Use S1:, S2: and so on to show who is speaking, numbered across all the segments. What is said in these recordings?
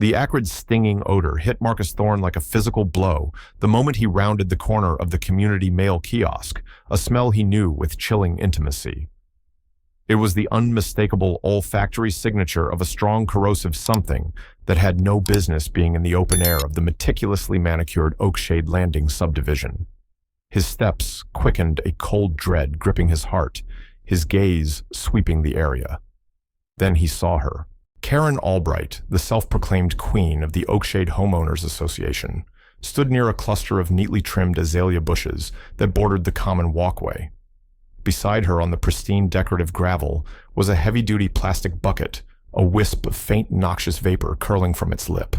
S1: The acrid, stinging odor hit Marcus Thorne like a physical blow the moment he rounded the corner of the community mail kiosk, a smell he knew with chilling intimacy. It was the unmistakable olfactory signature of a strong corrosive something that had no business being in the open air of the meticulously manicured Oakshade Landing subdivision. His steps quickened, a cold dread gripping his heart, his gaze sweeping the area. Then he saw her. Karen Albright, the self-proclaimed queen of the Oakshade Homeowners Association, stood near a cluster of neatly trimmed azalea bushes that bordered the common walkway. Beside her on the pristine decorative gravel was a heavy-duty plastic bucket, a wisp of faint noxious vapor curling from its lip.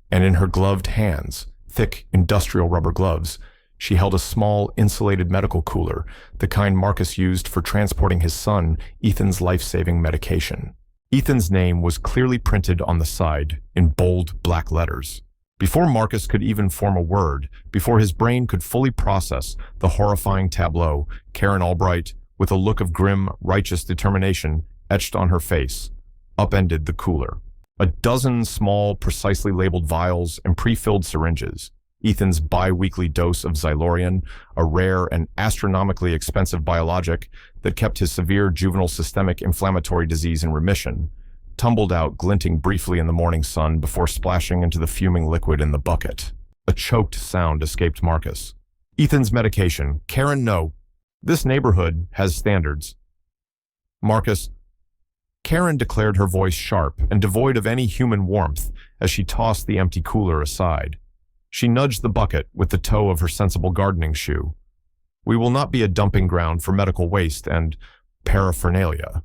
S1: And in her gloved hands, thick industrial rubber gloves, she held a small insulated medical cooler, the kind Marcus used for transporting his son Ethan's life-saving medication. Ethan's name was clearly printed on the side in bold black letters. Before Marcus could even form a word, before his brain could fully process the horrifying tableau, Karen Albright, with a look of grim, righteous determination etched on her face, upended the cooler. A dozen small, precisely labeled vials and pre-filled syringes, Ethan's bi-weekly dose of Xylorian, a rare and astronomically expensive biologic that kept his severe juvenile systemic inflammatory disease in remission, tumbled out glinting briefly in the morning sun before splashing into the fuming liquid in the bucket. A choked sound escaped Marcus. Ethan's medication. Karen, no. This neighborhood has standards. Marcus. Karen declared, her voice sharp and devoid of any human warmth as she tossed the empty cooler aside. She nudged the bucket with the toe of her sensible gardening shoe. We will not be a dumping ground for medical waste and paraphernalia.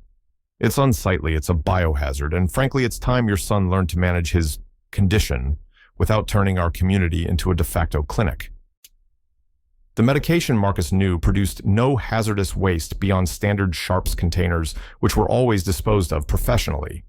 S1: It's unsightly, it's a biohazard, and frankly, it's time your son learned to manage his condition without turning our community into a de facto clinic. The medication, Marcus knew, produced no hazardous waste beyond standard sharps containers, which were always disposed of professionally.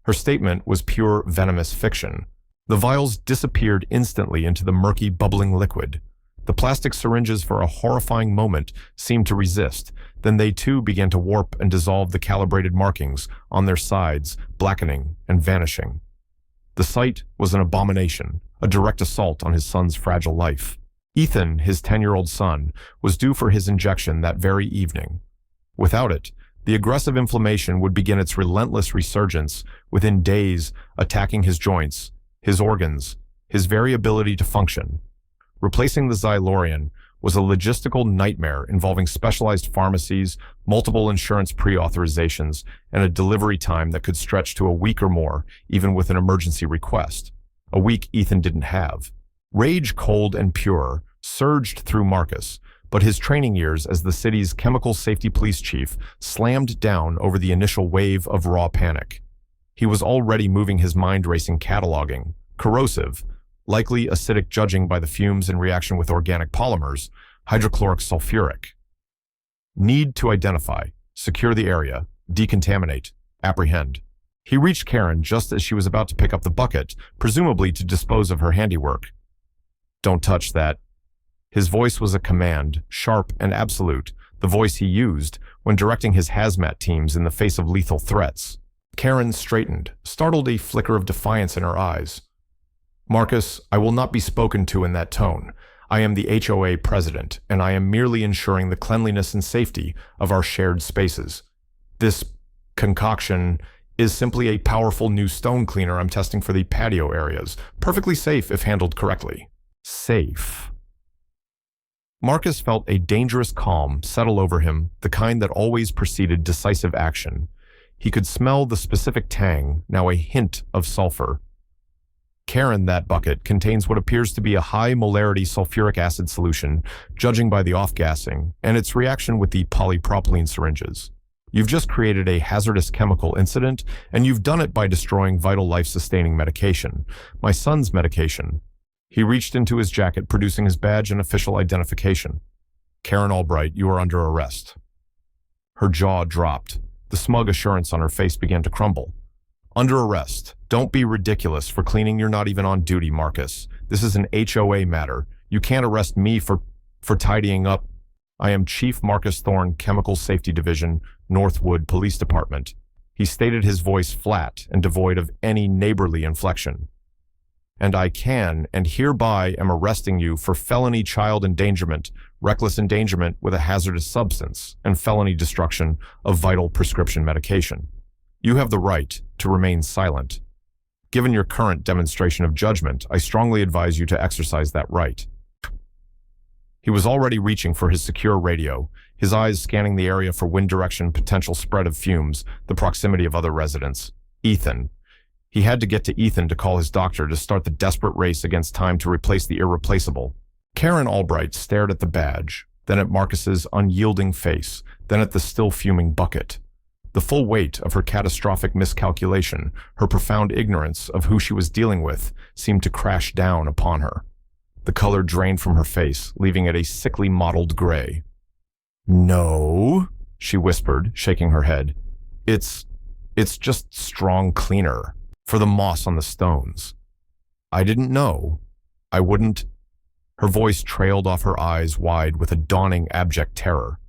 S1: Her statement was pure venomous fiction. The vials disappeared instantly into the murky, bubbling liquid. The plastic syringes for a horrifying moment seemed to resist. Then they too began to warp and dissolve the calibrated markings on their sides, blackening and vanishing. The sight was an abomination, a direct assault on his son's fragile life. Ethan, his 10-year-old son, was due for his injection that very evening. Without it, the aggressive inflammation would begin its relentless resurgence within days, attacking his joints, his organs, his very ability to function. Replacing the Xylorian was a logistical nightmare involving specialized pharmacies, multiple insurance pre-authorizations, and a delivery time that could stretch to a week or more, even with an emergency request. A week Ethan didn't have. Rage, cold and pure, surged through Marcus, but his training years as the city's chemical safety police chief slammed down over the initial wave of raw panic. He was already moving his mind-racing cataloging, corrosive, likely acidic judging by the fumes in reaction with organic polymers, hydrochloric sulfuric. Need to identify, secure the area, decontaminate, apprehend. He reached Karen just as she was about to pick up the bucket, presumably to dispose of her handiwork. Don't touch that. His voice was a command, sharp and absolute, the voice he used when directing his hazmat teams in the face of lethal threats. Karen straightened, startled, a flicker of defiance in her eyes. Marcus, I will not be spoken to in that tone. I am the HOA president, and I am merely ensuring the cleanliness and safety of our shared spaces. This concoction is simply a powerful new stone cleaner I'm testing for the patio areas, perfectly safe if handled correctly. Safe. Marcus felt a dangerous calm settle over him, the kind that always preceded decisive action. He could smell the specific tang, now a hint of sulfur. Karen, that bucket contains what appears to be a high molarity sulfuric acid solution, judging by the off-gassing, and its reaction with the polypropylene syringes. You've just created a hazardous chemical incident, and you've done it by destroying vital life-sustaining medication. My son's medication. He reached into his jacket, producing his badge and official identification. Karen Albright, you are under arrest. Her jaw dropped. The smug assurance on her face began to crumble. Under arrest. Don't be ridiculous for cleaning. You're not even on duty, Marcus. This is an HOA matter. You can't arrest me for tidying up. I am Chief Marcus Thorne, Chemical Safety Division, Northwood Police Department. He stated, his voice flat and devoid of any neighborly inflection. and I can and hereby am arresting you for felony child endangerment, reckless endangerment with a hazardous substance, and felony destruction of vital prescription medication. You have the right to remain silent. Given your current demonstration of judgment, I strongly advise you to exercise that right." He was already reaching for his secure radio, his eyes scanning the area for wind direction, potential spread of fumes, the proximity of other residents. Ethan. He had to get to Ethan to call his doctor to start the desperate race against time to replace the irreplaceable. Karen Albright stared at the badge, then at Marcus's unyielding face, then at the still fuming bucket. The full weight of her catastrophic miscalculation, her profound ignorance of who she was dealing with, seemed to crash down upon her. The color drained from her face, leaving it a sickly mottled gray. "No," she whispered, shaking her head. It's just strong cleaner, for the moss on the stones. I didn't know. I wouldn't." Her voice trailed off her eyes wide with a dawning abject terror.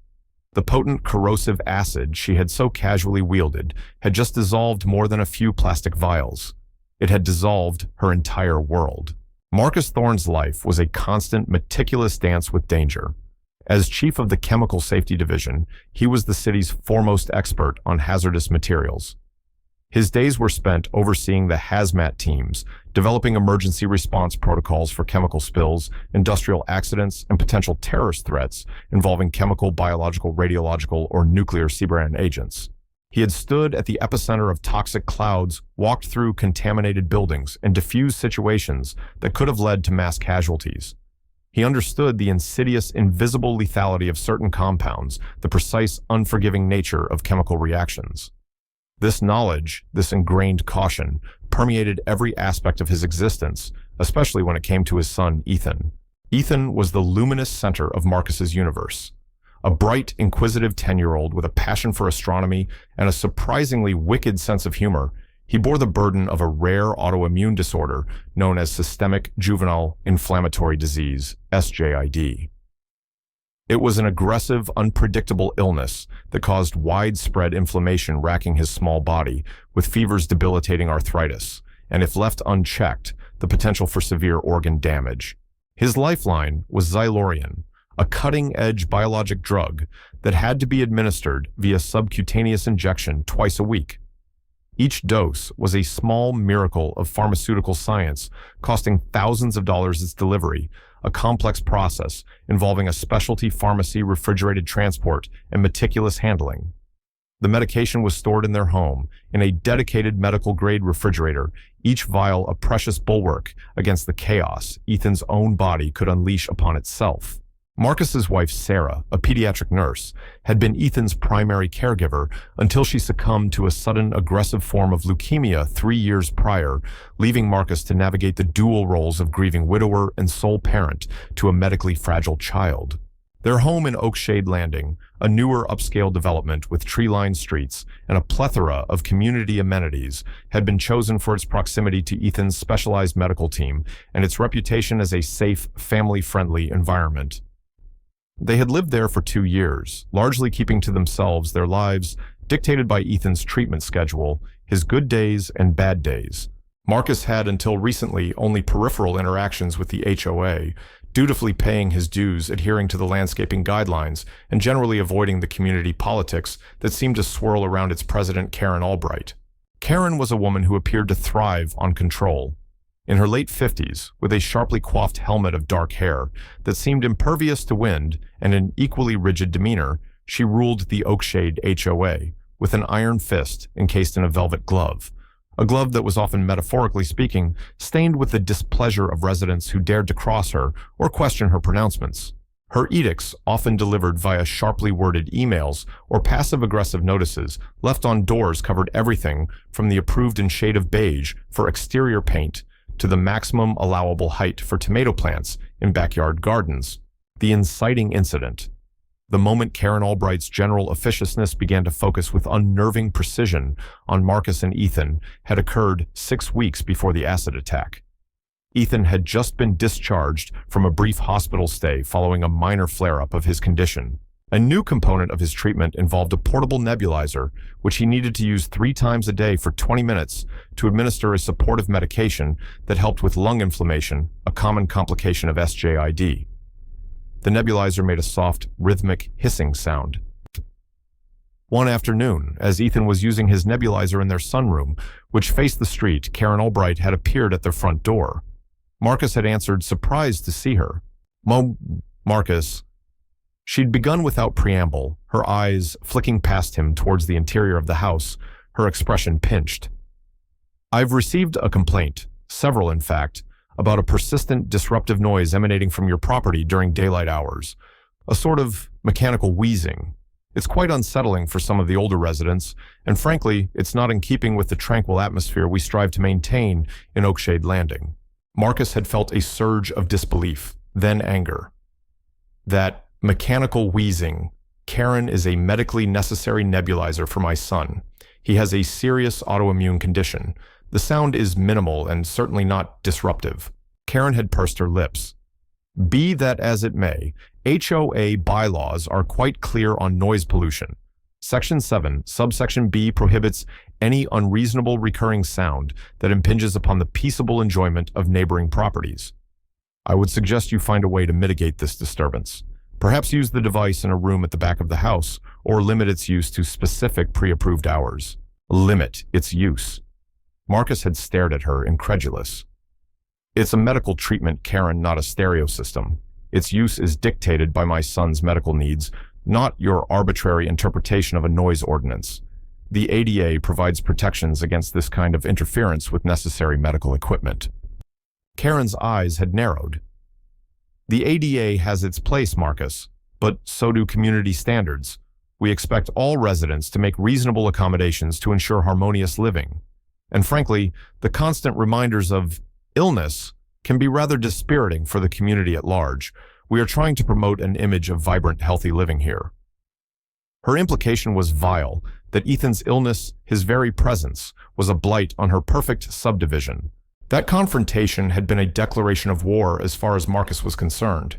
S1: The potent corrosive acid she had so casually wielded had just dissolved more than a few plastic vials. It had dissolved her entire world. Marcus Thorne's life was a constant, meticulous dance with danger. As chief of the Chemical Safety Division, he was the city's foremost expert on hazardous materials. His days were spent overseeing the Hazmat teams, developing emergency response protocols for chemical spills, industrial accidents, and potential terrorist threats involving chemical, biological, radiological, or nuclear CBRN agents. He had stood at the epicenter of toxic clouds, walked through contaminated buildings, and diffused situations that could have led to mass casualties. He understood the insidious, invisible lethality of certain compounds, the precise, unforgiving nature of chemical reactions. This knowledge, this ingrained caution, permeated every aspect of his existence, especially when it came to his son, Ethan. Ethan was the luminous center of Marcus's universe. A bright, inquisitive 10-year-old with a passion for astronomy and a surprisingly wicked sense of humor, he bore the burden of a rare autoimmune disorder known as systemic juvenile inflammatory disease, SJID. It was an aggressive, unpredictable illness that caused widespread inflammation racking his small body, with fevers debilitating arthritis, and if left unchecked, the potential for severe organ damage. His lifeline was Xylorian, a cutting-edge biologic drug that had to be administered via subcutaneous injection twice a week. Each dose was a small miracle of pharmaceutical science, costing thousands of dollars its delivery, a complex process involving a specialty pharmacy, refrigerated transport, and meticulous handling. The medication was stored in their home, in a dedicated medical-grade refrigerator, each vial a precious bulwark against the chaos Ethan's own body could unleash upon itself. Marcus's wife, Sarah, a pediatric nurse, had been Ethan's primary caregiver until she succumbed to a sudden aggressive form of leukemia 3 years prior, leaving Marcus to navigate the dual roles of grieving widower and sole parent to a medically fragile child. Their home in Oakshade Landing, a newer upscale development with tree-lined streets and a plethora of community amenities, had been chosen for its proximity to Ethan's specialized medical team and its reputation as a safe, family-friendly environment. They had lived there for 2 years, largely keeping to themselves their lives dictated by Ethan's treatment schedule, his good days and bad days. Marcus had until recently only peripheral interactions with the HOA, dutifully paying his dues, adhering to the landscaping guidelines, and generally avoiding the community politics that seemed to swirl around its president, Karen Albright. Karen was a woman who appeared to thrive on control. In her late 50s, with a sharply coiffed helmet of dark hair that seemed impervious to wind and an equally rigid demeanor, she ruled the Oakshade HOA with an iron fist encased in a velvet glove, a glove that was often, metaphorically speaking, stained with the displeasure of residents who dared to cross her or question her pronouncements. Her edicts, often delivered via sharply worded emails or passive-aggressive notices, left on doors covered everything from the approved in shade of beige for exterior paint to the maximum allowable height for tomato plants in backyard gardens. The inciting incident. The moment Karen Albright's general officiousness began to focus with unnerving precision on Marcus and Ethan had occurred 6 weeks before the acid attack. Ethan had just been discharged from a brief hospital stay following a minor flare-up of his condition. A new component of his treatment involved a portable nebulizer, which he needed to use 3 times a day for 20 minutes to administer a supportive medication that helped with lung inflammation, a common complication of SJID. The nebulizer made a soft, rhythmic hissing sound. One afternoon, as Ethan was using his nebulizer in their sunroom, which faced the street, Karen Albright had appeared at their front door. Marcus had answered, surprised to see her. Marcus. She'd begun without preamble, her eyes flicking past him towards the interior of the house, her expression pinched. I've received a complaint, several in fact, about a persistent disruptive noise emanating from your property during daylight hours, a sort of mechanical wheezing. It's quite unsettling for some of the older residents, and frankly, it's not in keeping with the tranquil atmosphere we strive to maintain in Oakshade Landing. Marcus had felt a surge of disbelief, then anger. That mechanical wheezing. Karen is a medically necessary nebulizer for my son. He has a serious autoimmune condition. The sound is minimal and certainly not disruptive. Karen had pursed her lips. Be that as it may, HOA bylaws are quite clear on noise pollution. Section 7, subsection B prohibits any unreasonable recurring sound that impinges upon the peaceable enjoyment of neighboring properties. I would suggest you find a way to mitigate this disturbance. Perhaps use the device in a room at the back of the house, or limit its use to specific pre-approved hours. Limit its use. Marcus had stared at her, incredulous. It's a medical treatment, Karen, not a stereo system. Its use is dictated by my son's medical needs, not your arbitrary interpretation of a noise ordinance. The ADA provides protections against this kind of interference with necessary medical equipment. Karen's eyes had narrowed. The ADA has its place, Marcus, but so do community standards. We expect all residents to make reasonable accommodations to ensure harmonious living. And frankly, the constant reminders of illness can be rather dispiriting for the community at large. We are trying to promote an image of vibrant, healthy living here. Her implication was vile, that Ethan's illness, his very presence, was a blight on her perfect subdivision. That confrontation had been a declaration of war as far as Marcus was concerned.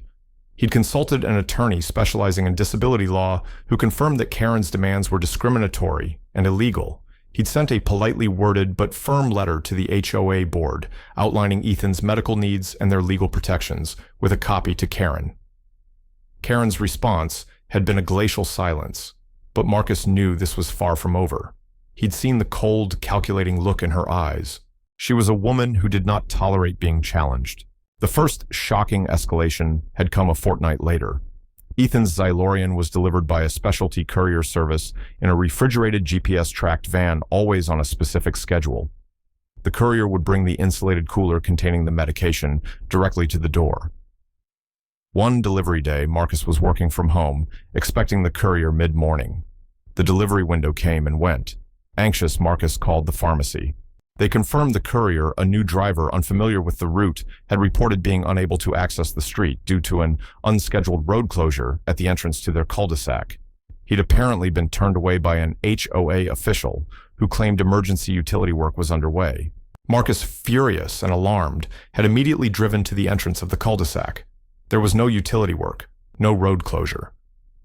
S1: He'd consulted an attorney specializing in disability law who confirmed that Karen's demands were discriminatory and illegal. He'd sent a politely worded but firm letter to the HOA board outlining Ethan's medical needs and their legal protections, with a copy to Karen. Karen's response had been a glacial silence, but Marcus knew this was far from over. He'd seen the cold, calculating look in her eyes. She was a woman who did not tolerate being challenged. The first shocking escalation had come a fortnight later. Ethan's Xylorian was delivered by a specialty courier service in a refrigerated GPS-tracked van, always on a specific schedule. The courier would bring the insulated cooler containing the medication directly to the door. One delivery day, Marcus was working from home, expecting the courier mid-morning. The delivery window came and went. Anxious, Marcus called the pharmacy. They confirmed the courier, a new driver unfamiliar with the route, had reported being unable to access the street due to an unscheduled road closure at the entrance to their cul-de-sac. He'd apparently been turned away by an HOA official who claimed emergency utility work was underway. Marcus, furious and alarmed, had immediately driven to the entrance of the cul-de-sac. There was no utility work, no road closure.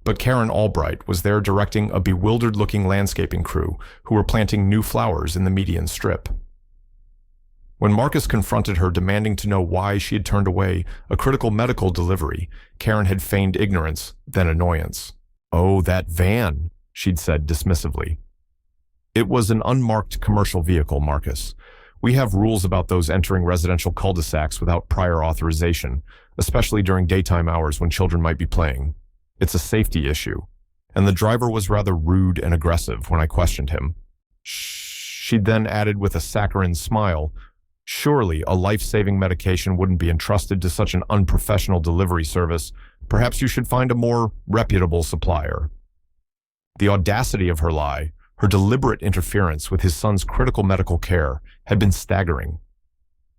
S1: But Karen Albright was there directing a bewildered-looking landscaping crew who were planting new flowers in the median strip. When Marcus confronted her demanding to know why she had turned away a critical medical delivery, Karen had feigned ignorance, then annoyance. "Oh, that van," she'd said dismissively. "It was an unmarked commercial vehicle, Marcus. We have rules about those entering residential cul-de-sacs without prior authorization, especially during daytime hours when children might be playing. It's a safety issue." And the driver was rather rude and aggressive when I questioned him. She'd then added with a saccharine smile, "Surely a life-saving medication wouldn't be entrusted to such an unprofessional delivery service. Perhaps you should find a more reputable supplier." The audacity of her lie, her deliberate interference with his son's critical medical care, had been staggering.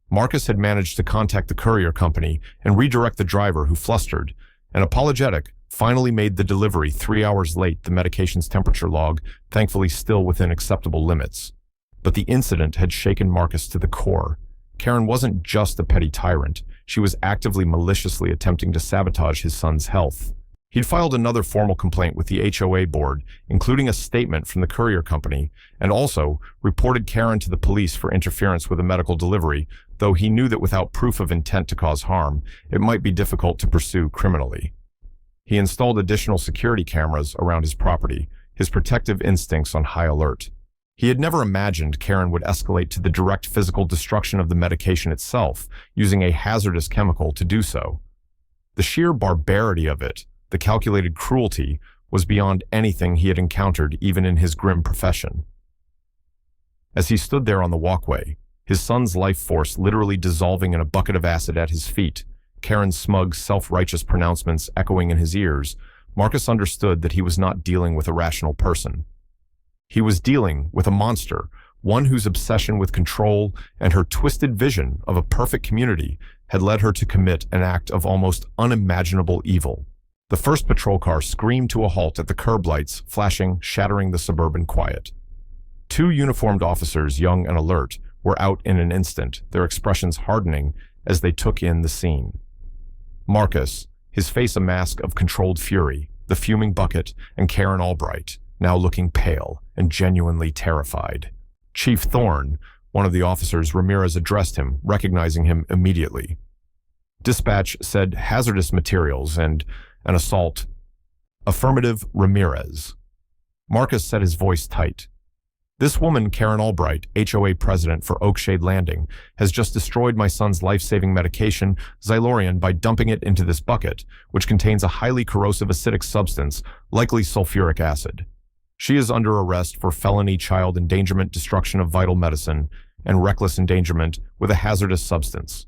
S1: Marcus had managed to contact the courier company and redirect the driver who, flustered and apologetic, finally made the delivery 3 hours late, the medication's temperature log thankfully still within acceptable limits. But the incident had shaken Marcus to the core. Karen wasn't just a petty tyrant. She was actively, maliciously attempting to sabotage his son's health. He'd filed another formal complaint with the HOA board, including a statement from the courier company, and also reported Karen to the police for interference with a medical delivery, though he knew that without proof of intent to cause harm, it might be difficult to pursue criminally. He installed additional security cameras around his property, his protective instincts on high alert. He had never imagined Karen would escalate to the direct physical destruction of the medication itself, using a hazardous chemical to do so. The sheer barbarity of it, the calculated cruelty, was beyond anything he had encountered even in his grim profession. As he stood there on the walkway, his son's life force literally dissolving in a bucket of acid at his feet, Karen's smug, self-righteous pronouncements echoing in his ears, Marcus understood that he was not dealing with a rational person. He was dealing with a monster, one whose obsession with control and her twisted vision of a perfect community had led her to commit an act of almost unimaginable evil. The first patrol car screamed to a halt at the curb lights, flashing, shattering the suburban quiet. Two uniformed officers, young and alert, were out in an instant, their expressions hardening as they took in the scene. Marcus, his face a mask of controlled fury, the fuming bucket, and Karen Albright, now looking pale and genuinely terrified. Chief Thorne, one of the officers, Ramirez addressed him, recognizing him immediately. Dispatch said hazardous materials and an assault. Affirmative, Ramirez. Marcus set his voice tight. This woman, Karen Albright, HOA president for Oakshade Landing, has just destroyed my son's life-saving medication, Xylorian, by dumping it into this bucket, which contains a highly corrosive acidic substance, likely sulfuric acid. She is under arrest for felony child endangerment, destruction of vital medicine, and reckless endangerment with a hazardous substance.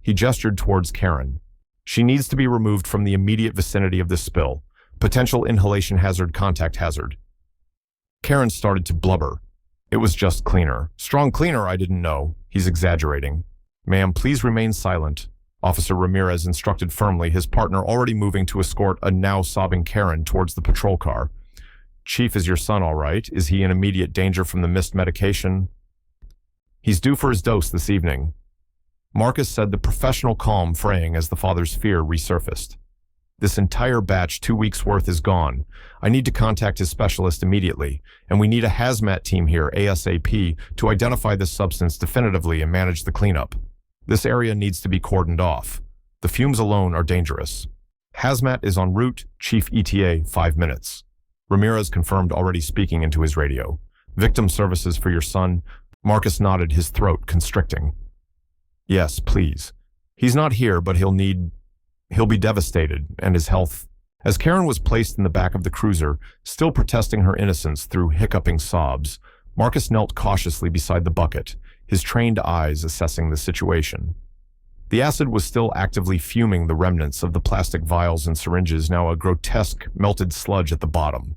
S1: He gestured towards Karen. She needs to be removed from the immediate vicinity of this spill. Potential inhalation hazard, contact hazard. Karen started to blubber. It was just cleaner. Strong cleaner, I didn't know. He's exaggerating. Ma'am, please remain silent. Officer Ramirez instructed firmly, his partner already moving to escort a now sobbing Karen towards the patrol car. Chief, is your son all right? Is he in immediate danger from the missed medication? He's due for his dose this evening. Marcus said, the professional calm fraying as the father's fear resurfaced. This entire batch, 2 weeks' worth, is gone. I need to contact his specialist immediately, and we need a hazmat team here ASAP to identify this substance definitively and manage the cleanup. This area needs to be cordoned off. The fumes alone are dangerous. Hazmat is en route, Chief ETA, 5 minutes. Ramirez confirmed, already speaking into his radio. Victim services for your son. Marcus nodded, his throat constricting. Yes, please. He's not here, but he'll be devastated, and his health. As Karen was placed in the back of the cruiser, still protesting her innocence through hiccuping sobs, Marcus knelt cautiously beside the bucket, his trained eyes assessing the situation. The acid was still actively fuming the remnants of the plastic vials and syringes, now a grotesque melted sludge at the bottom.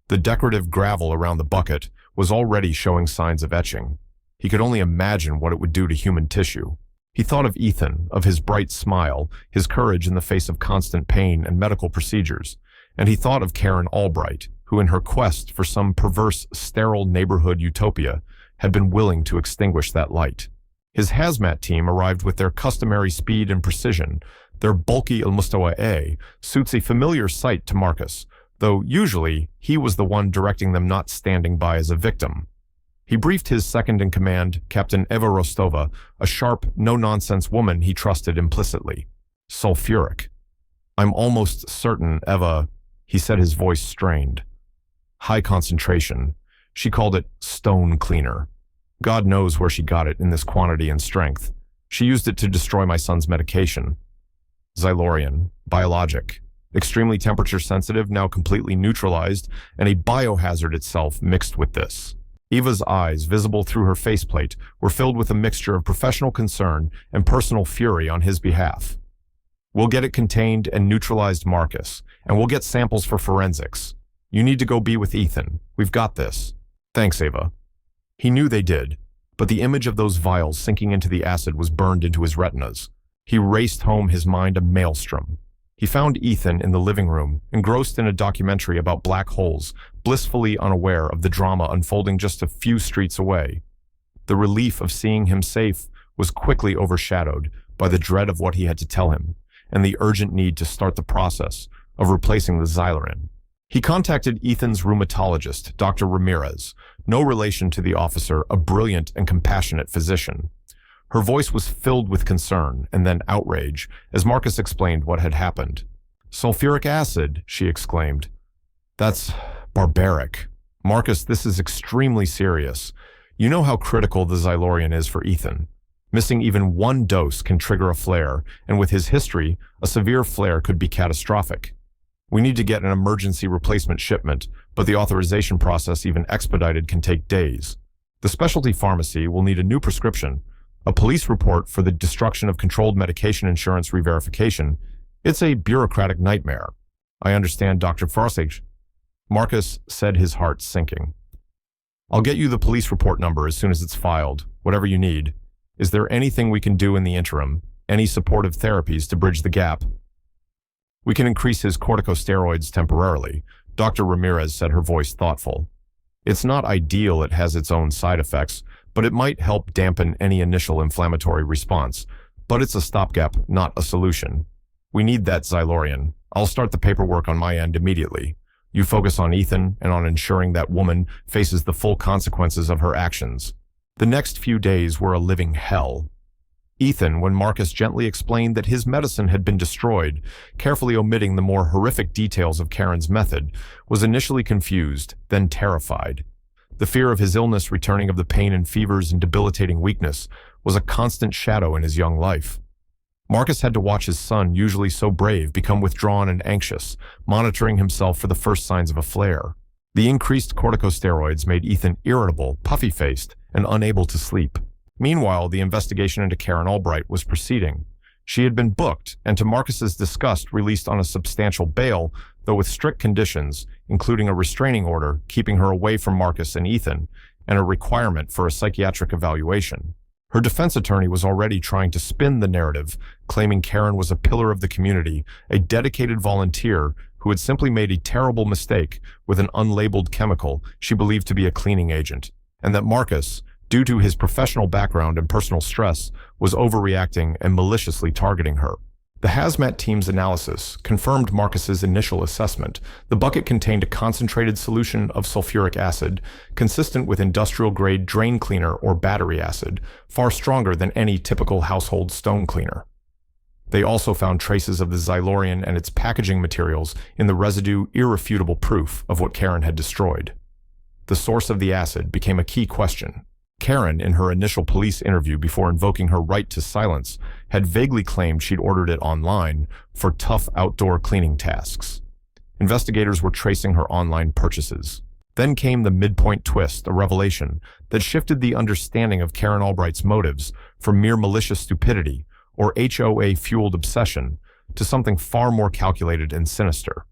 S1: The decorative gravel around the bucket was already showing signs of etching. He could only imagine what it would do to human tissue. He thought of Ethan, of his bright smile, his courage in the face of constant pain and medical procedures, and he thought of Karen Albright, who in her quest for some perverse, sterile neighborhood utopia had been willing to extinguish that light. His hazmat team arrived with their customary speed and precision. Their bulky Al-Mustawa A suits a familiar sight to Marcus, though usually he was the one directing them, not standing by as a victim. He briefed his second-in-command, Captain Eva Rostova, a sharp, no-nonsense woman he trusted implicitly. Sulfuric. I'm almost certain Eva, he said, his voice strained. High concentration. She called it stone cleaner. God knows where she got it in this quantity and strength. She used it to destroy my son's medication. Xylorian. Biologic. Extremely temperature sensitive, now completely neutralized, and a biohazard itself mixed with this. Eva's eyes, visible through her faceplate, were filled with a mixture of professional concern and personal fury on his behalf. We'll get it contained and neutralized, Marcus, and we'll get samples for forensics. You need to go be with Ethan. We've got this. Thanks, Eva. He knew they did, but the image of those vials sinking into the acid was burned into his retinas. He raced home, his mind a maelstrom. He found Ethan in the living room, engrossed in a documentary about black holes, blissfully unaware of the drama unfolding just a few streets away. The relief of seeing him safe was quickly overshadowed by the dread of what he had to tell him, and the urgent need to start the process, of replacing the Xylorin. He contacted Ethan's rheumatologist, Dr. Ramirez, no relation to the officer, a brilliant and compassionate physician. Her voice was filled with concern and then outrage as Marcus explained what had happened. "Sulfuric acid," she exclaimed. "That's barbaric. Marcus, this is extremely serious. You know how critical the Xylorian is for Ethan. Missing even one dose can trigger a flare, and with his history, a severe flare could be catastrophic. We need to get an emergency replacement shipment, but the authorization process, even expedited, can take days. The specialty pharmacy will need a new prescription, a police report for the destruction of controlled medication insurance re-verification. It's a bureaucratic nightmare. I understand, Dr. Forsage." Marcus said, his heart sinking. "I'll get you the police report number as soon as it's filed, whatever you need. Is there anything we can do in the interim? Any supportive therapies to bridge the gap?" "We can increase his corticosteroids temporarily," Dr. Ramirez said, her voice thoughtful. "It's not ideal, it has its own side effects, but it might help dampen any initial inflammatory response. But it's a stopgap, not a solution. We need that Xylorian. I'll start the paperwork on my end immediately. You focus on Ethan and on ensuring that woman faces the full consequences of her actions." The next few days were a living hell. Ethan, when Marcus gently explained that his medicine had been destroyed, carefully omitting the more horrific details of Karen's method, was initially confused, then terrified. The fear of his illness returning, of the pain and fevers and debilitating weakness, was a constant shadow in his young life. Marcus had to watch his son, usually so brave, become withdrawn and anxious, monitoring himself for the first signs of a flare. The increased corticosteroids made Ethan irritable, puffy-faced, and unable to sleep. Meanwhile, the investigation into Karen Albright was proceeding. She had been booked, and to Marcus's disgust, released on a substantial bail, though with strict conditions, including a restraining order keeping her away from Marcus and Ethan, and a requirement for a psychiatric evaluation. Her defense attorney was already trying to spin the narrative, claiming Karen was a pillar of the community, a dedicated volunteer who had simply made a terrible mistake with an unlabeled chemical she believed to be a cleaning agent, and that Marcus, due to his professional background and personal stress, was overreacting and maliciously targeting her. The Hazmat team's analysis confirmed Marcus's initial assessment. The bucket contained a concentrated solution of sulfuric acid, consistent with industrial-grade drain cleaner or battery acid, far stronger than any typical household stone cleaner. They also found traces of the Xylorian and its packaging materials in the residue, irrefutable proof of what Karen had destroyed. The source of the acid became a key question. Karen, in her initial police interview before invoking her right to silence, had vaguely claimed she'd ordered it online for tough outdoor cleaning tasks. Investigators were tracing her online purchases. Then came the midpoint twist, a revelation that shifted the understanding of Karen Albright's motives from mere malicious stupidity or HOA-fueled obsession to something far more calculated and sinister.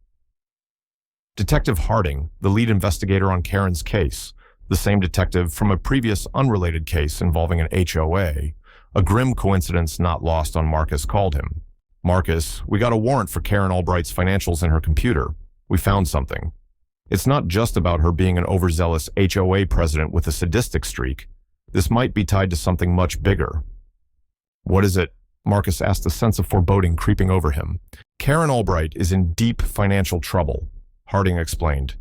S1: Detective Harding, the lead investigator on Karen's case, the same detective from a previous unrelated case involving an HOA, a grim coincidence not lost on Marcus, called him. "Marcus, we got a warrant for Karen Albright's financials in her computer. We found something. It's not just about her being an overzealous HOA president with a sadistic streak. This might be tied to something much bigger." "What is it?" Marcus asked, a sense of foreboding creeping over him. "Karen Albright is in deep financial trouble," Harding explained.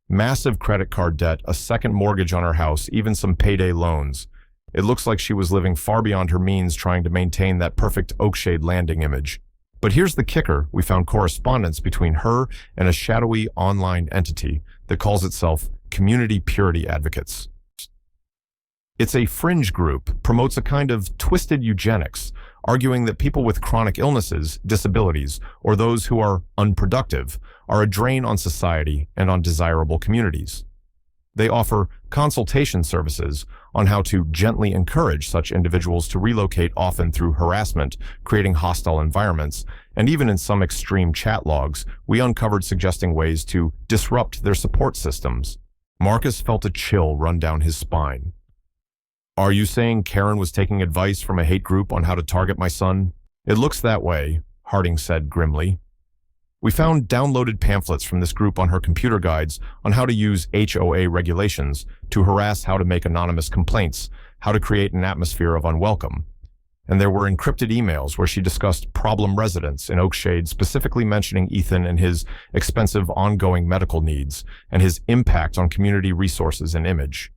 S1: "Massive credit card debt, a second mortgage on her house, even some payday loans. It looks like she was living far beyond her means trying to maintain that perfect Oakshade Landing image. But here's the kicker: we found correspondence between her and a shadowy online entity that calls itself Community Purity Advocates. It's a fringe group, promotes a kind of twisted eugenics, arguing that people with chronic illnesses, disabilities, or those who are unproductive are a drain on society and on desirable communities. They offer consultation services on how to gently encourage such individuals to relocate, often through harassment, creating hostile environments, and even in some extreme chat logs, we uncovered suggesting ways to disrupt their support systems. Marcus felt a chill run down his spine. "Are you saying Karen was taking advice from a hate group on how to target my son?" "It looks that way," Harding said grimly. "We found downloaded pamphlets from this group on her computer guides on how to use HOA regulations to harass, how to make anonymous complaints, how to create an atmosphere of unwelcome. And there were encrypted emails where she discussed problem residents in Oakshade, specifically mentioning Ethan and his expensive ongoing medical needs and his impact on community resources and image.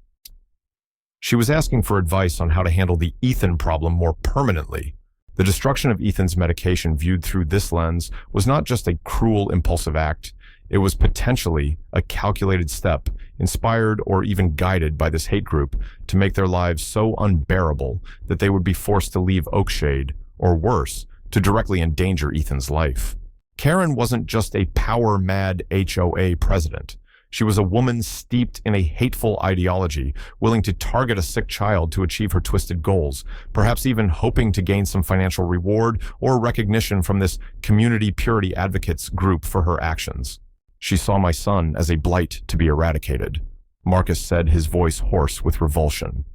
S1: She was asking for advice on how to handle the Ethan problem more permanently. The destruction of Ethan's medication viewed through this lens was not just a cruel, impulsive act. It was potentially a calculated step, inspired or even guided by this hate group to make their lives so unbearable that they would be forced to leave Oakshade, or worse, to directly endanger Ethan's life. Karen wasn't just a power-mad HOA president. She was a woman steeped in a hateful ideology, willing to target a sick child to achieve her twisted goals, perhaps even hoping to gain some financial reward or recognition from this community purity advocates group for her actions. She saw my son as a blight to be eradicated, Marcus said, his voice hoarse with revulsion.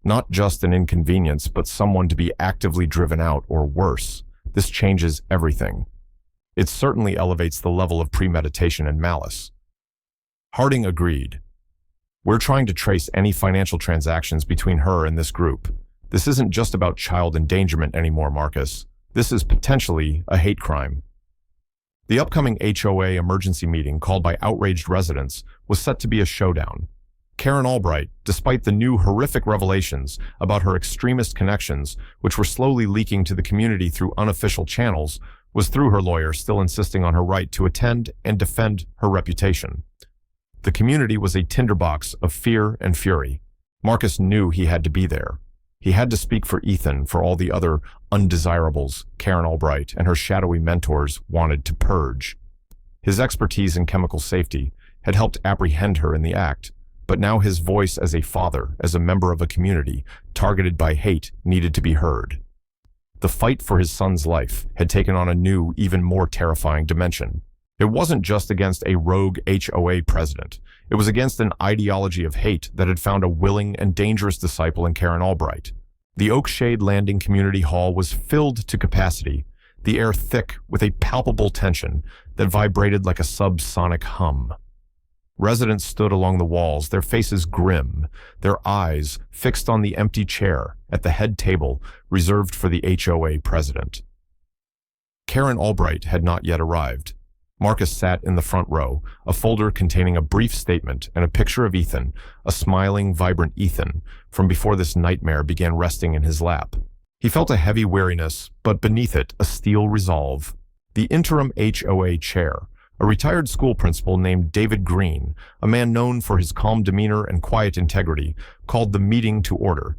S1: Not just an inconvenience, but someone to be actively driven out, or worse. This changes everything. It certainly elevates the level of premeditation and malice. Harding agreed. We're trying to trace any financial transactions between her and this group. This isn't just about child endangerment anymore, Marcus. This is potentially a hate crime. The upcoming HOA emergency meeting, called by outraged residents, was set to be a showdown. Karen Albright, despite the new horrific revelations about her extremist connections, which were slowly leaking to the community through unofficial channels, was through her lawyer still insisting on her right to attend and defend her reputation. The community was a tinderbox of fear and fury. Marcus knew he had to be there. He had to speak for Ethan, for all the other undesirables Karen Albright and her shadowy mentors wanted to purge. His expertise in chemical safety had helped apprehend her in the act, but now his voice as a father, as a member of a community targeted by hate, needed to be heard. The fight for his son's life had taken on a new, even more terrifying dimension. It wasn't just against a rogue HOA president. It was against an ideology of hate that had found a willing and dangerous disciple in Karen Albright. The Oakshade Landing Community Hall was filled to capacity, the air thick with a palpable tension that vibrated like a subsonic hum. Residents stood along the walls, their faces grim, their eyes fixed on the empty chair at the head table reserved for the HOA president. Karen Albright had not yet arrived. Marcus sat in the front row, a folder containing a brief statement and a picture of Ethan, a smiling, vibrant Ethan, from before this nightmare began resting in his lap. He felt a heavy weariness, but beneath it, a steel resolve. The interim HOA chair, a retired school principal named David Green, a man known for his calm demeanor and quiet integrity, called the meeting to order.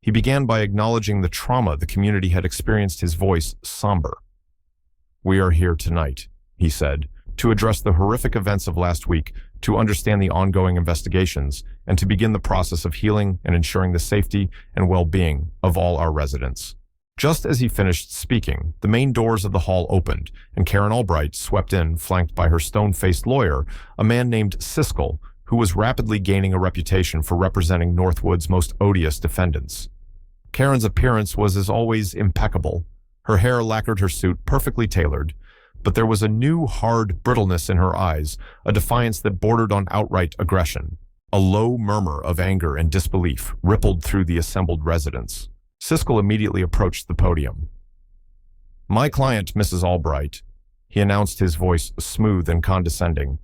S1: He began by acknowledging the trauma the community had experienced, his voice somber. "We are here tonight," he said, "to address the horrific events of last week, to understand the ongoing investigations, and to begin the process of healing and ensuring the safety and well-being of all our residents." Just as he finished speaking, the main doors of the hall opened, and Karen Albright swept in, flanked by her stone-faced lawyer, a man named Siskel, who was rapidly gaining a reputation for representing Northwood's most odious defendants. Karen's appearance was, as always, impeccable. Her hair lacquered her suit, perfectly tailored, but there was a new, hard brittleness in her eyes, a defiance that bordered on outright aggression. A low murmur of anger and disbelief rippled through the assembled residents. Siskel immediately approached the podium. "My client, Mrs. Albright," he announced, his voice smooth and condescending,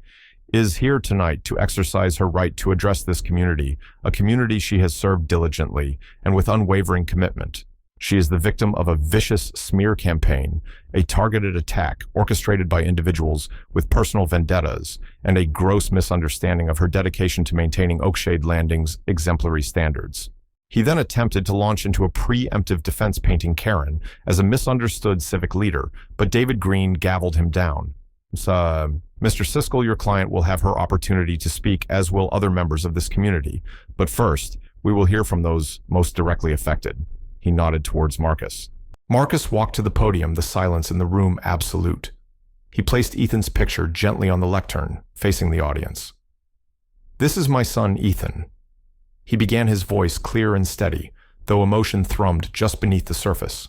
S1: "is here tonight to exercise her right to address this community, a community she has served diligently and with unwavering commitment. She is the victim of a vicious smear campaign, a targeted attack orchestrated by individuals with personal vendettas, and a gross misunderstanding of her dedication to maintaining Oakshade Landing's exemplary standards." He then attempted to launch into a preemptive defense, painting Karen as a misunderstood civic leader, but David Green gavelled him down. "Mr. Siskel, your client will have her opportunity to speak, as will other members of this community. But first, we will hear from those most directly affected." He nodded towards Marcus. Marcus walked to the podium, the silence in the room absolute. He placed Ethan's picture gently on the lectern, facing the audience. "This is my son, Ethan." He began, his voice clear and steady, though emotion thrummed just beneath the surface.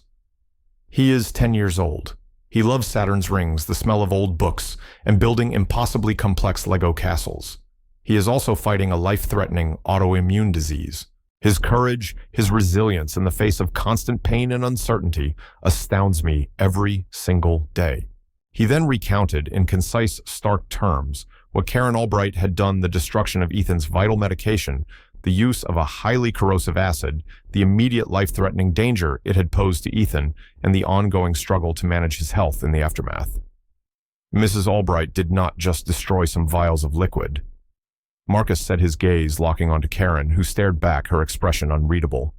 S1: "He is 10 years old. He loves Saturn's rings, the smell of old books, and building impossibly complex Lego castles. He is also fighting a life-threatening autoimmune disease. His courage, his resilience in the face of constant pain and uncertainty astounds me every single day. He then recounted in concise, stark terms what Karen Albright had done: the destruction of Ethan's vital medication, the use of a highly corrosive acid, the immediate life-threatening danger it had posed to Ethan, and the ongoing struggle to manage his health in the aftermath. Mrs. Albright did not just destroy some vials of liquid. Marcus set his gaze, locking onto Karen, who stared back, her expression unreadable.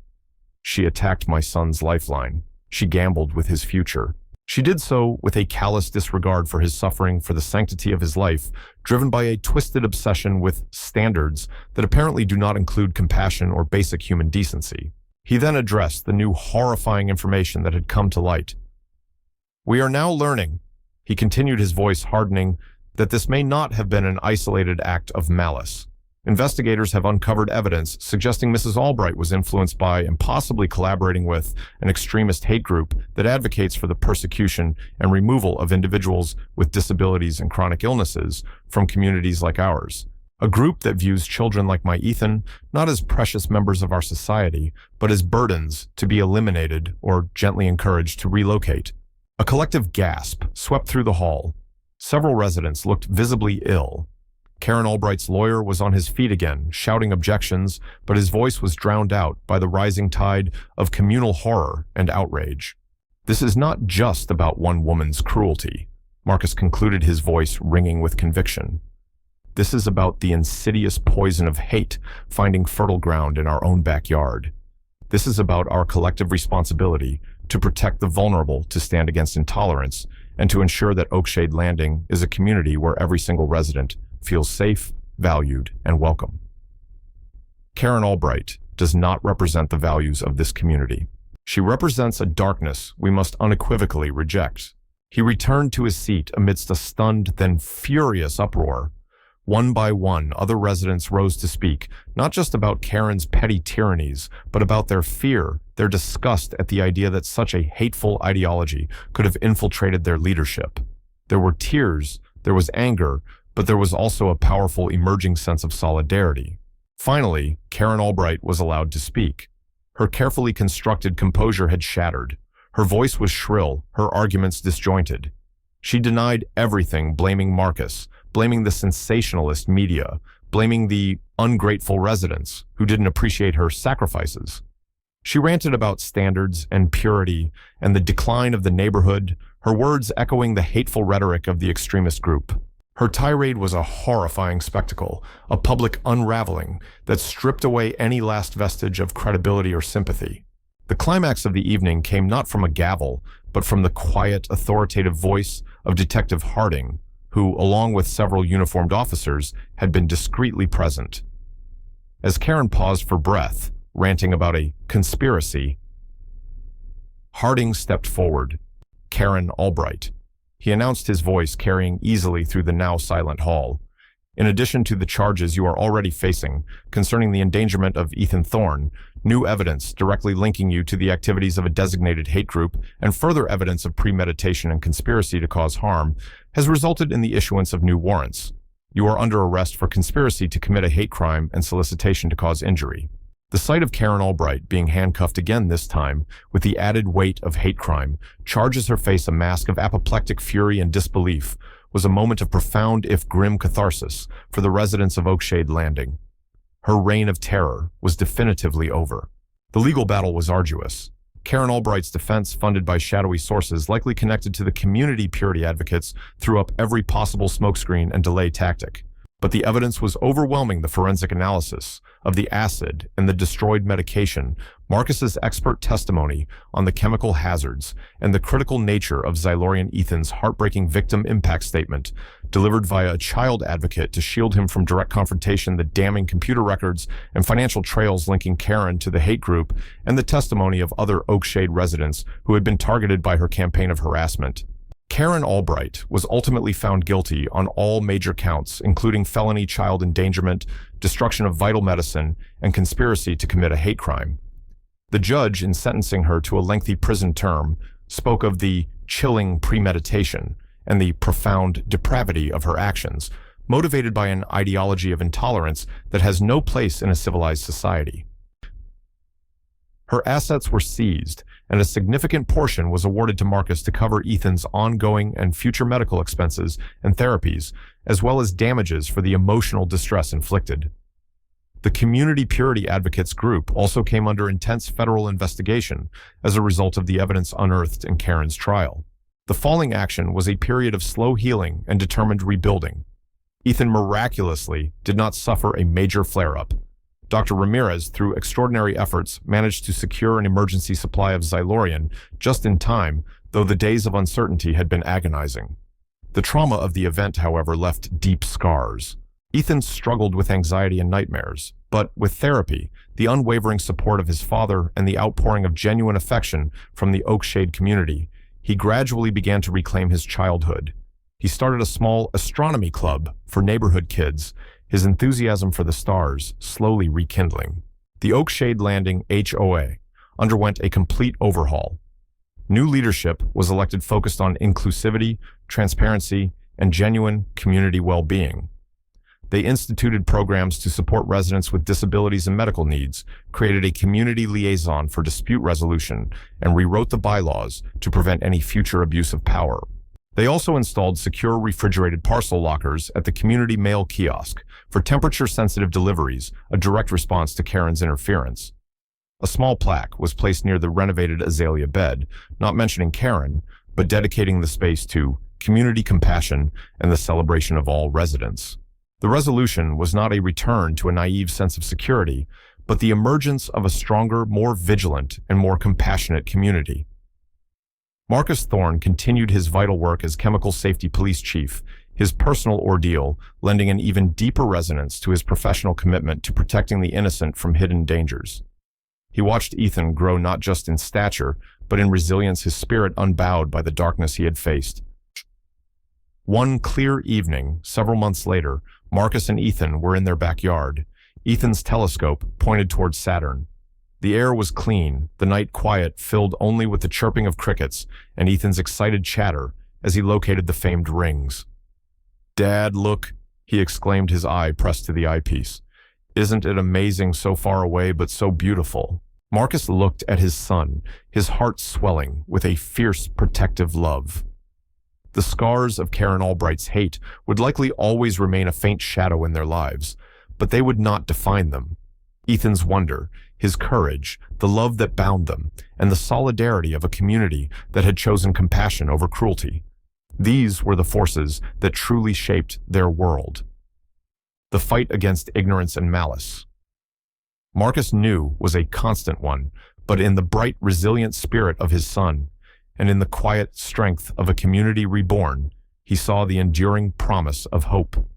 S1: She attacked my son's lifeline. She gambled with his future. She did so with a callous disregard for his suffering, for the sanctity of his life, driven by a twisted obsession with standards that apparently do not include compassion or basic human decency. He then addressed the new horrifying information that had come to light. "We are now learning," he continued, his voice hardening, "that this may not have been an isolated act of malice. Investigators have uncovered evidence suggesting Mrs. Albright was influenced by and possibly collaborating with an extremist hate group that advocates for the persecution and removal of individuals with disabilities and chronic illnesses from communities like ours. A group that views children like my Ethan not as precious members of our society, but as burdens to be eliminated or gently encouraged to relocate." A collective gasp swept through the hall. Several residents looked visibly ill. Karen Albright's lawyer was on his feet again, shouting objections, but his voice was drowned out by the rising tide of communal horror and outrage. "This is not just about one woman's cruelty," Marcus concluded, his voice ringing with conviction. "This is about the insidious poison of hate finding fertile ground in our own backyard. This is about our collective responsibility to protect the vulnerable, to stand against intolerance, and to ensure that Oakshade Landing is a community where every single resident feels safe, valued, and welcome." Karen Albright does not represent the values of this community. She represents a darkness we must unequivocally reject. He returned to his seat amidst a stunned, then furious uproar. One by one, other residents rose to speak, not just about Karen's petty tyrannies, but about their fear, their disgust at the idea that such a hateful ideology could have infiltrated their leadership. There were tears, there was anger, but there was also a powerful emerging sense of solidarity. Finally, Karen Albright was allowed to speak. Her carefully constructed composure had shattered. Her voice was shrill, her arguments disjointed. She denied everything, blaming Marcus, blaming the sensationalist media, blaming the ungrateful residents who didn't appreciate her sacrifices. She ranted about standards and purity and the decline of the neighborhood, her words echoing the hateful rhetoric of the extremist group. Her tirade was a horrifying spectacle, a public unraveling that stripped away any last vestige of credibility or sympathy. The climax of the evening came not from a gavel, but from the quiet, authoritative voice of Detective Harding, who, along with several uniformed officers, had been discreetly present. As Karen paused for breath, ranting about a conspiracy, Harding stepped forward. "Karen Albright," he announced, his voice carrying easily through the now silent hall. "In addition to the charges you are already facing concerning the endangerment of Ethan Thorne, new evidence directly linking you to the activities of a designated hate group and further evidence of premeditation and conspiracy to cause harm has resulted in the issuance of new warrants. You are under arrest for conspiracy to commit a hate crime and solicitation to cause injury." The sight of Karen Albright being handcuffed again, this time with the added weight of hate crime, charges her face a mask of apoplectic fury and disbelief, was a moment of profound, if grim, catharsis for the residents of Oakshade Landing. Her reign of terror was definitively over. The legal battle was arduous. Karen Albright's defense, funded by shadowy sources likely connected to the community purity advocates, threw up every possible smokescreen and delay tactic. But the evidence was overwhelming. The forensic analysis of the acid and the destroyed medication, Marcus's expert testimony on the chemical hazards, and the critical nature of Xylorian Ethan's heartbreaking victim impact statement, delivered via a child advocate to shield him from direct confrontation, the damning computer records and financial trails linking Karen to the hate group, and the testimony of other Oakshade residents who had been targeted by her campaign of harassment. Karen Albright was ultimately found guilty on all major counts, including felony child endangerment, destruction of vital medicine, and conspiracy to commit a hate crime. The judge, in sentencing her to a lengthy prison term, spoke of the chilling premeditation and the profound depravity of her actions, motivated by an ideology of intolerance that has no place in a civilized society. Her assets were seized, and a significant portion was awarded to Marcus to cover Ethan's ongoing and future medical expenses and therapies, as well as damages for the emotional distress inflicted. The Community Purity Advocates group also came under intense federal investigation as a result of the evidence unearthed in Karen's trial. The falling action was a period of slow healing and determined rebuilding. Ethan miraculously did not suffer a major flare-up. Dr. Ramirez, through extraordinary efforts, managed to secure an emergency supply of Xylorian just in time, though the days of uncertainty had been agonizing. The trauma of the event, however, left deep scars. Ethan struggled with anxiety and nightmares, but with therapy, the unwavering support of his father, and the outpouring of genuine affection from the Oakshade community, he gradually began to reclaim his childhood. He started a small astronomy club for neighborhood kids, his enthusiasm for the stars slowly rekindling. The Oakshade Landing HOA underwent a complete overhaul. New leadership was elected focused on inclusivity, transparency, and genuine community well-being. They instituted programs to support residents with disabilities and medical needs, created a community liaison for dispute resolution, and rewrote the bylaws to prevent any future abuse of power. They also installed secure refrigerated parcel lockers at the community mail kiosk for temperature-sensitive deliveries, a direct response to Karen's interference. A small plaque was placed near the renovated azalea bed, not mentioning Karen, but dedicating the space to community compassion and the celebration of all residents. The resolution was not a return to a naive sense of security, but the emergence of a stronger, more vigilant, and more compassionate community. Marcus Thorne continued his vital work as Chemical Safety Police Chief, his personal ordeal lending an even deeper resonance to his professional commitment to protecting the innocent from hidden dangers. He watched Ethan grow not just in stature, but in resilience, his spirit unbowed by the darkness he had faced. One clear evening, several months later, Marcus and Ethan were in their backyard. Ethan's telescope pointed towards Saturn. The air was clean, the night quiet, filled only with the chirping of crickets and Ethan's excited chatter as he located the famed rings. "Dad, look," he exclaimed, his eye pressed to the eyepiece. "Isn't it amazing, so far away but so beautiful?" Marcus looked at his son, his heart swelling with a fierce, protective love. The scars of Karen Albright's hate would likely always remain a faint shadow in their lives, but they would not define them. Ethan's wonder, his courage, the love that bound them, and the solidarity of a community that had chosen compassion over cruelty. These were the forces that truly shaped their world. The fight against ignorance and malice. Marcus knew was a constant one, but in the bright, resilient spirit of his son, and in the quiet strength of a community reborn, he saw the enduring promise of hope.